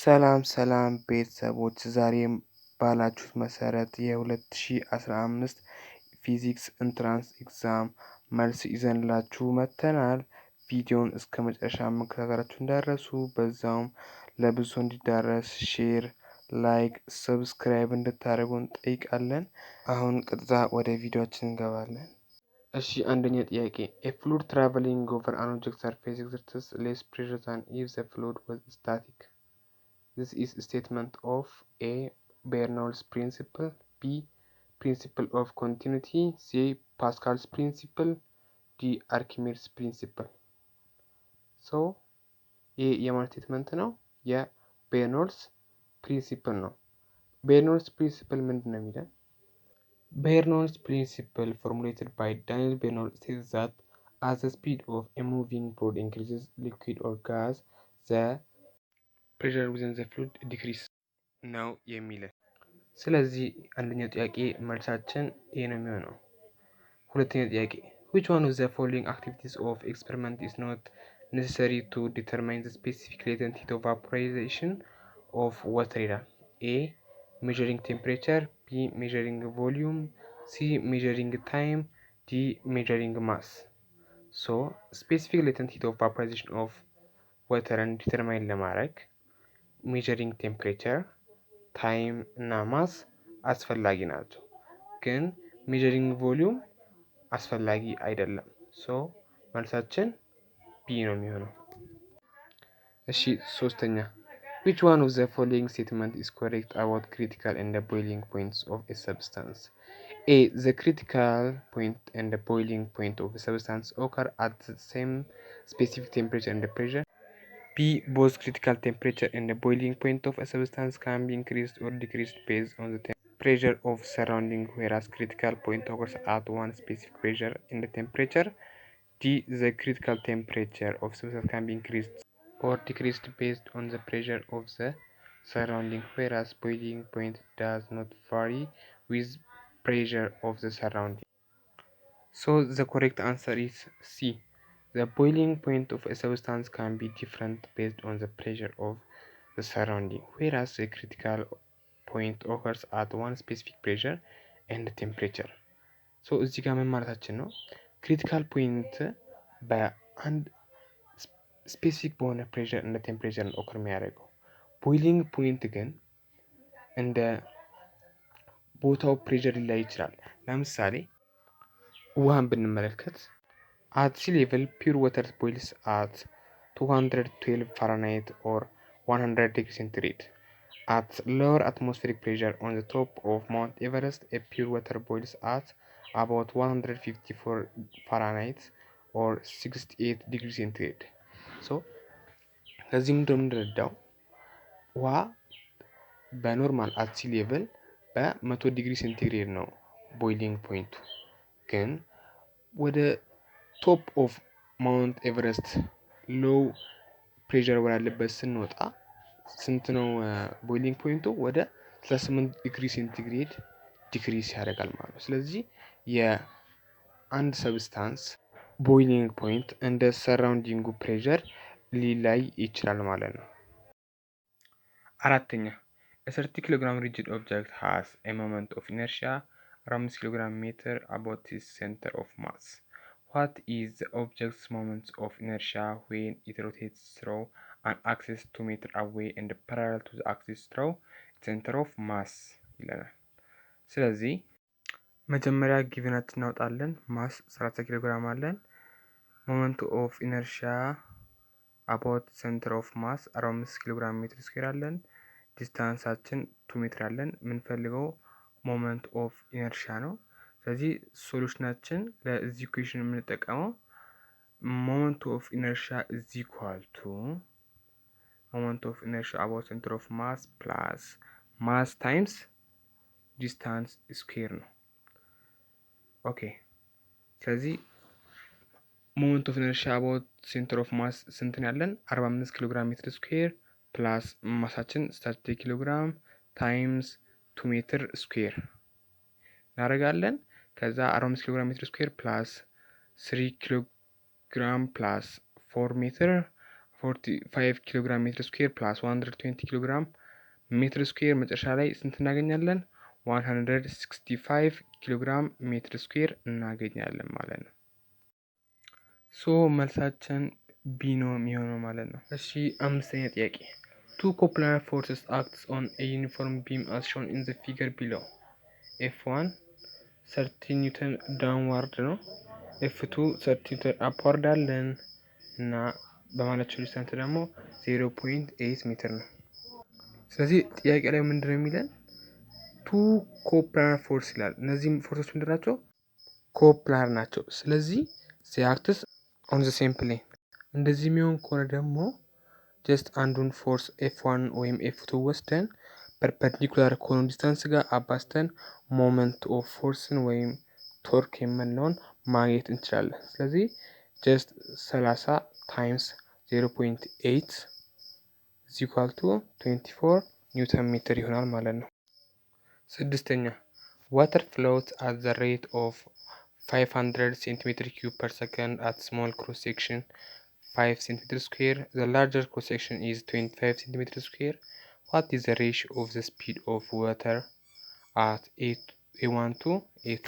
ሰላም ቤተሰቦች ዛሬም ባላችሁት መሰረት የ2015 ፊዚክስ ኢንትራንስ ኤግዛም መልስ ይዘንላችሁ መጥተናል። ቪዲዮን እስከ መጨረሻ መከታተላችሁ እንዳትረሱ። በዛውም ለብዙ እንዲዳረስ ሼር፣ ላይክ፣ ሰብስክራይብ እንድታደርጉን ጠይቃለን። አሁን ቀጥታ ወደ ቪዲዮአችን እንገባለን። እሺ አንደኛ ጥያቄ a fluid traveling over an object surface exerts less pressure than if the fluid was static. This is a statement of A. Bernoulli's principle, B. Principle of continuity, C. Pascal's principle, D. Archimedes principle. So A የማን ስቴትመንት ነው? የቤርኖልስ ፕሪንሲፕል ነው። ቤርኖልስ ፕሪንሲፕል ምንድን ነው የሚለን? Bernoulli's principle, formulated by Daniel Bernoulli, states that as the speed of a moving fluid increases, liquid or gas, the pressure within the fluid decrease ነው የሚለን። ስለዚህ አንደኛው ጥያቄ መልሳችን ይሄ ነው የሚሆነው። ሁለተኛ ጥያቄ which one of the following activities of experiment is not necessary to determine the specific latent heat of vaporization of water ይላል። A. measuring temperature, B. measuring volume, C. measuring time, D. measuring mass. So specific latent heat of vaporization of water and determine ለማድረግ measuring temperature, time እና mass አስፈላጊ ናቸው። ግን measuring volume አስፈላጊ አይደለም። ሶ መልሳችን ቢ ነው የሚሆነው። እሺ ሶስተኛ which one of the following statement is correct about critical and the boiling points of a substance? A. The critical point and the boiling point of a substance occur at the same specific temperature and pressure. B. Both critical temperature and the boiling point of a substance can be increased or decreased based on the pressure of surrounding, whereas critical point occurs at one specific pressure and the temperature. D. The critical temperature of substance can be increased or decreased based on the pressure of the surrounding, whereas boiling point does not vary with pressure of the surrounding. So the correct answer is C. The boiling point of a substance can be different based on the pressure of the surrounding, whereas the critical point occurs at one specific pressure and temperature. So እዚህ ጋር ምን ማለታችን ነው? ክሪቲካል ፖይንት በአንድ ስፔሲፊክ በሆነ ፕሬሸር እንደ ቴምፕሬቸር ነው ኦከር የሚያደርገው። ቦይሊንግ ፖይንት ግን እንደ ቦታው ፕሬሸር ሊላይ ይችላል። ለምሳሌ ውሃን ብንመለከት at sea level pure water boils at 212 Fahrenheit or 100 degrees centigrade. At lower atmospheric pressure on the top of Mount Everest, a pure water boils at about 154 Fahrenheit or 68 degrees centigrade. So ከዚህ እንደምንረዳው ውሃ በኖርማል አት ሲ ሌቭል በ100 ዲግሪ ሴንቲግሬድ ነው ቦይሊንግ ፖይንቱ። ግን ወደ ቶፕ ኦፍ ማውንት ኤቨረስት ሎው ፕሬሸር ወዳለበት ስንወጣ ስንት ነው ቦይሊንግ ፖይንቱ? ወደ 38 ዲግሪ ሴንቲግሬድ ዲክሪስ ያደርጋል ማለት ነው። ስለዚህ የአንድ ሰብስታንስ ቦይሊንግ ፖይንት እንደ ሰራውንዲንጉ ፕሬሸር ሊላይ ይችላል ማለት ነው። አራተኛ a 30 kg rigid object has a moment of inertia around 5 kg meter about its center of mass. What is the object's moment of inertia when it rotates through an axis 2 meter away and parallel to the axis through its center of mass ይለናል። ስለዚህ መጀመሪያ ጊቨናችን እናውጣለን። ማስ 30 ኪሎ ግራም አለን። ሞመንት ኦፍ ኢነርሺያ አባውት ሴንተር ኦፍ ማስ 45 ኪሎ ግራም ሜትር ስኩዌር አለን። ዲስታንሳችን 2 ሜትር አለን። የምንፈልገው ሞመንት ኦፍ ኢነርሺያ ነው። ስለዚህ ሶሉሽናችን ለዚህ ኢኩዌሽን የምንጠቀመው ሞመንት ኦፍ ኢነርሺያ ኢዝ ኢኳል ቱ ሞመንት ኦፍ ኢነርሺያ አባውት ሴንተር ኦፍ ማስ ፕላስ ማስ ታይምስ ዲስታንስ ስኩዌር ነው። ኦኬ ስለዚህ ሞመንት ኦፍ ኢነርሺያ አባውት ሴንተር ኦፍ ማስ ስንት ነው ያለን? 45 ኪሎ ግራም ሜትር ስኩዌር ፕላስ ማሳችን 30 ኪሎ ግራም ታይምስ 2 ሜትር ስኩዌር እናደርጋለን። ከዛ 45 ኪሎ ግራም ሜትር ስኩዌር ፕላስ 3 ኪሎ ግራም ፕላስ 4 ሜትር 45 ኪሎ ግራም ሜትር ስኩዌር ፕላስ 120 ኪሎ ግራም ሜትር ስኩዌር መጨረሻ ላይ ስንት እናገኛለን? 165 ኪሎ ግራም ሜትር ስኩዌር እናገኛለን ማለት ነው። ሶ መልሳችን ቢ ነው የሚሆነው ማለት ነው። እሺ አምስተኛ ጥያቄ two coplanar forces acts on a uniform beam as shown in the figure below. F1 30 ኒውተን ዳውንዋርድ ነው። F2 30 ኒውተን አፕዋርድ አለን እና በማለቸው ዲስታንስ ደግሞ 0.8 ሜትር ነው። ስለዚህ ጥያቄ ላይ ምንድነው የሚለን? ቱ ኮፕላር ፎርስ ይላል። እነዚህ ፎርሶች ምንድን ናቸው? ኮፕላር ናቸው። ስለዚህ ሲያክትስ ኦን ዘ ሴም ፕሌን። እንደዚህ የሚሆን ከሆነ ደግሞ ጀስት አንዱን ፎርስ F1 ወይም F2 ወስደን ፐርፐንዲኩላር ከሆኑ ዲስታንስ ጋር አባስተን ሞመንት ኦፍ ፎርስን ወይም ቶርክ የምንለውን ማግኘት እንችላለን። ስለዚህ ጀስት 30 ታይምስ 0.8 is equal to 24 ኒውተን ሜትር ይሆናል ማለት ነው። ስድስተኛ water flows at the rate of 500 centimeter cube per second at small cross section 5 centimeter square. The larger cross section is 25 centimeter square. What is the ratio of the speed of water at A1 to A2?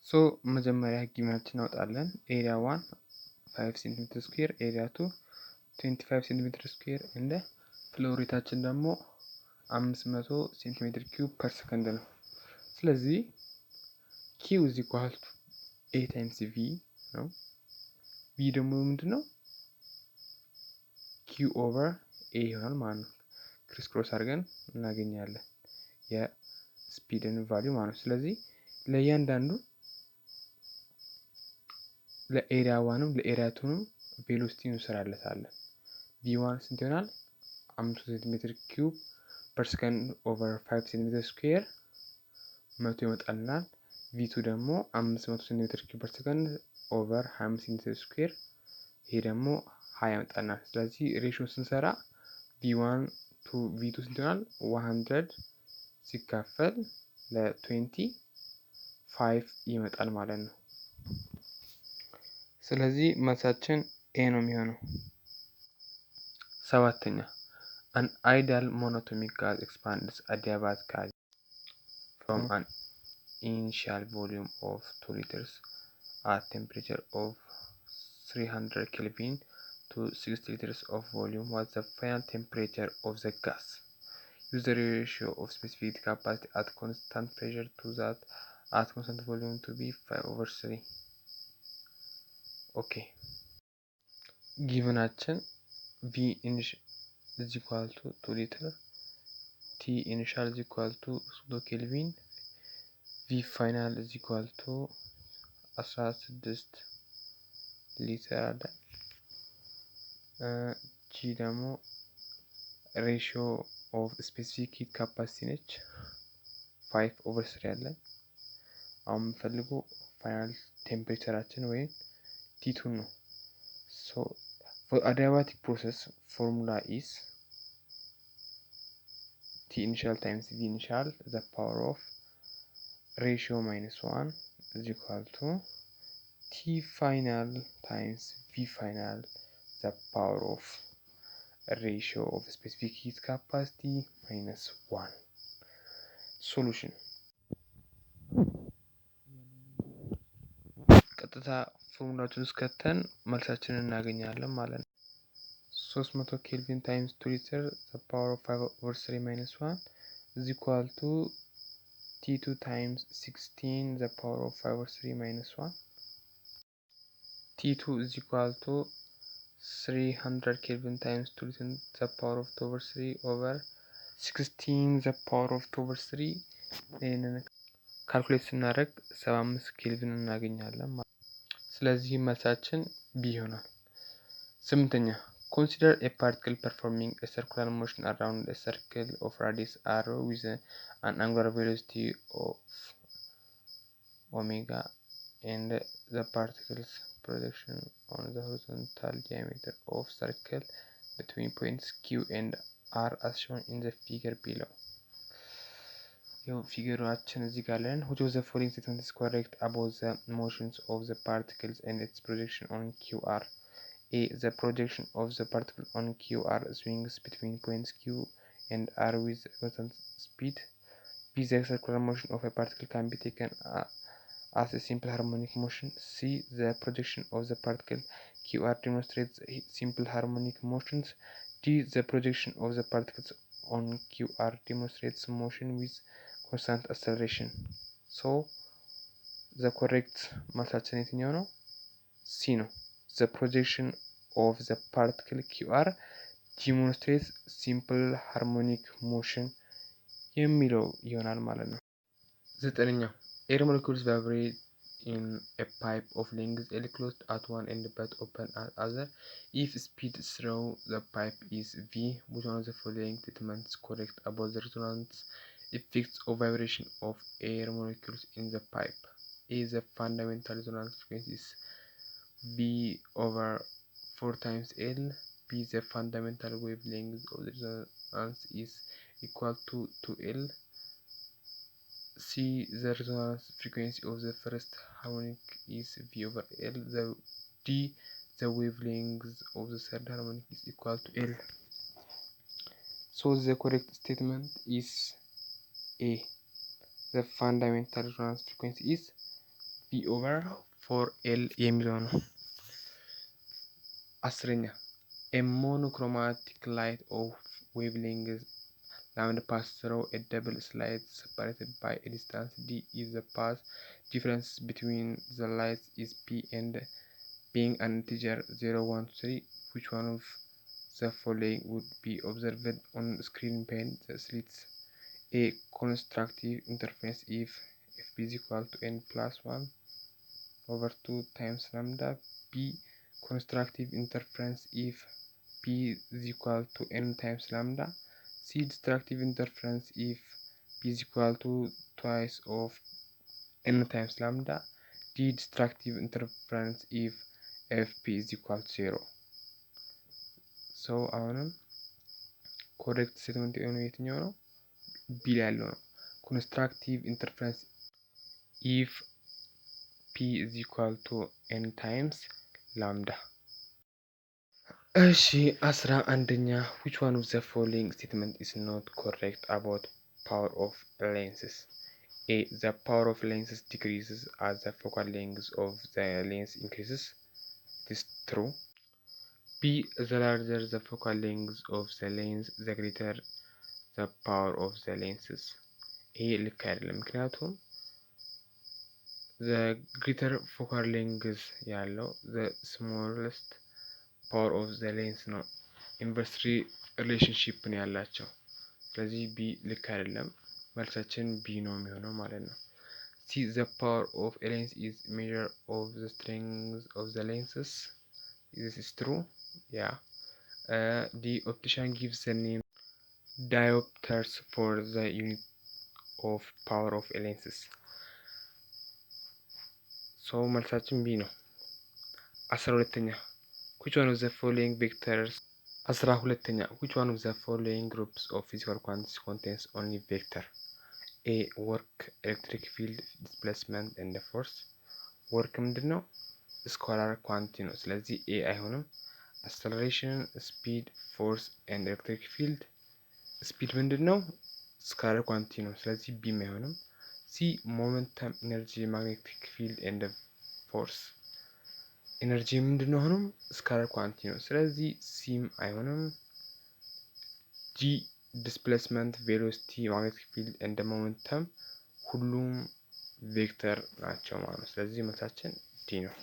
So መጀመሪያ ጊቨናችን እናወጣለን። ኤሪያ 1 5 centimeter square, ኤሪያ 2 25 centimeter square እንደ ፍሎ ሬታችን ደግሞ 500 ሴንቲሜትር ኪዩብ ፐር ሰከንድ ነው። ስለዚህ ኪው is equal to A times V ነው። V ደግሞ ምንድነው? ኪው ኦቨር ኤ ይሆናል ማለት ነው። ክሪስ ክሮስ አድርገን እናገኛለን የስፒድን ቫልዩ ማለት ነው። ስለዚህ ለእያንዳንዱ ለኤሪያ ዋንም ለኤሪያ ቱንም ቬሎሲቲ እንሰራለታለን። V1 ስንት ይሆናል? 500 ሴንቲሜትር ኪዩብ ፐር ሰከንድ ኦቨር 5 ሴንቲሜትር ስኩዌር 100 ይመጣልናል። V2 ደግሞ 500 ሴንቲሜትር ኪዩብ ፐር ሰከንድ ኦቨር 25 ሴንቲሜትር ስኩዌር ይሄ ደግሞ 20 ያመጣልናል። ስለዚህ ሬሽዮ ስንሰራ V1 to V2 ስንት ይሆናል? 100 ሲካፈል ለ25 ይመጣል ማለት ነው። ስለዚህ መልሳችን ኤ ነው የሚሆነው። ሰባተኛ an ideal monatomic gas expands adiabatically from an initial volume of 2 liters at temperature of 300 Kelvin to 60 liters of volume. What's the final temperature of the gas? Use the ratio of specific capacity at constant pressure to that at constant volume to be 5/3. Okay. Givenaችን V initial is equal to 2 liter, T initial is equal to 2 Kelvin, V final is equal to 16 ሊትር አለ። ጂ ደግሞ ሬሽዮ ኦፍ ስፔሲፊክ ሂት ካፓሲቲ ነች 5/3 ያለን። አሁን የምፈልገው ፋይናል ቴምፕሬቸራችን ወይም ቲ2 ነው። ሶ for adiabatic process formula is T initial times V initial the power of ratio -1 is equal to T final times V final the power of ratio of specific heat capacity -1. Solution ቀጥታ ፎርሙላችን ውስጥ ከተን መልሳችንን እናገኛለን ማለት ነው። 300 ኬልቪን ታይምስ 2 ሊትር the power of 5/3 -1 is equal to T2 times 16 the power of 5/3 -1. T2 is equal to 300 Kelvin times 2 liter the power of 2/3 over 16 the power of 2/3 ይሄንን ካልኩሌት ስናደርግ 75 ኬልቪን እናገኛለን ማለት ነው። ስለዚህ መልሳችን ቢ ይሆናል። ስምንተኛ consider a particle performing a circular motion around a circle of radius r with an angular velocity of omega and the particle's projection on the horizontal diameter of circle between points Q and R as shown in the figure below. ይኸው ፊገራችን እዚህ ጋር ለን which of the following statement is correct about the motions of the particles and its projection on QR? A. The projection of the particle on QR swings between points Q and R with constant speed. B. The circular motion of a particle can be taken as a simple harmonic motion. C. The projection of the particle QR demonstrates simple harmonic motions. D. The projection of the particles on QR demonstrates motion with constant acceleration. So the correct መልሳችን የትኛው ነው? C ነው። The projection of the particle QR demonstrates simple harmonic motion የሚለው ይሆናል ማለት ነው። ዘጠነኛው air molecules vibrate in a pipe of length L closed at one end but open at other. If speed through the pipe is v, which one of the following statements is correct about the resonance effects of vibration of air molecules in the pipe? A. The fundamental resonance frequency is v over 4 times L. B. The fundamental wavelength of the resonance is equal to 2L. C. The resonance frequency of the first harmonic is v over L. D. The wavelength of the third harmonic is equal to L. So the correct statement is A. The fundamental resonance frequency is v over 4L የሚለው ነው። አስረኛ a monochromatic light of wavelength lambda pass through a double slit separated by a distance d. If the path difference between the lights is p and being an integer 0, 1, 3, which one of the following would be observed on screen behind the slits? A. Constructive interference if f is equal to n plus 1 over 2 times lambda. B. Constructive interference if p is equal to n times lambda. C. Destructive interference if p is equal to twice of n times lambda. D. Destructive interference if fp is equal to 0. So አሁንም ኮሬክት ስቴትመንት የሆነው የትኛው ነው? ቢ ላይ ያለው ነው። ኮንስትራክቲቭ ኢንተርፈረንስ if p is equal to n times lambda. እሺ 11ኛ which one of the following statement is not correct about power of lenses? A. The power of lenses decreases as the focal length of the lens increases. This is true. B. The larger the focal length of the lens, the greater the power of the lenses. ይሄ ልክ አይደለም። ምክንያቱም the greater focal length ያለው the smallest power of the lens ነው። ኢንቨርስሊ ሪሌሽንሺፕ ነው ያላቸው። ስለዚህ ቢ ልክ አይደለም። መልሳችን ቢ ነው የሚሆነው ማለት ነው። C. The power of a lens is measure of the strength of the lenses. This is true. Yeah. The optician gives the name diopters for the unit of power of a lenses. So መልሳችን ቢ ነው። 12ኛ which one of the following vectors 12ኛ which one of the following groups of physical quantities contains only vector? A. work, electric field, displacement and force. work ምንድን ነው? ስኮላር ኳንቲቲ ነው። ስለዚህ ኤ አይሆንም። acceleration, speed, force and electric field ስፒድ ምንድን ነው? ስካላር ኳንቲቲ ነው። ስለዚህ ቢም አይሆንም። ሲ ሞመንተም፣ ኢነርጂ፣ ማግኔቲክ ፊልድ ኤንድ ፎርስ ኢነርጂ ምንድን ነው? አሁንም ስካላር ኳንቲቲ ነው። ስለዚህ ሲም አይሆንም። ጂ ዲስፕሌስመንት፣ ቬሎሲቲ፣ ማግኔቲክ ፊልድ ኤንድ ሞመንተም ሁሉም ቬክተር ናቸው ማለት ነው። ስለዚህ መልሳችን ዲ ነው።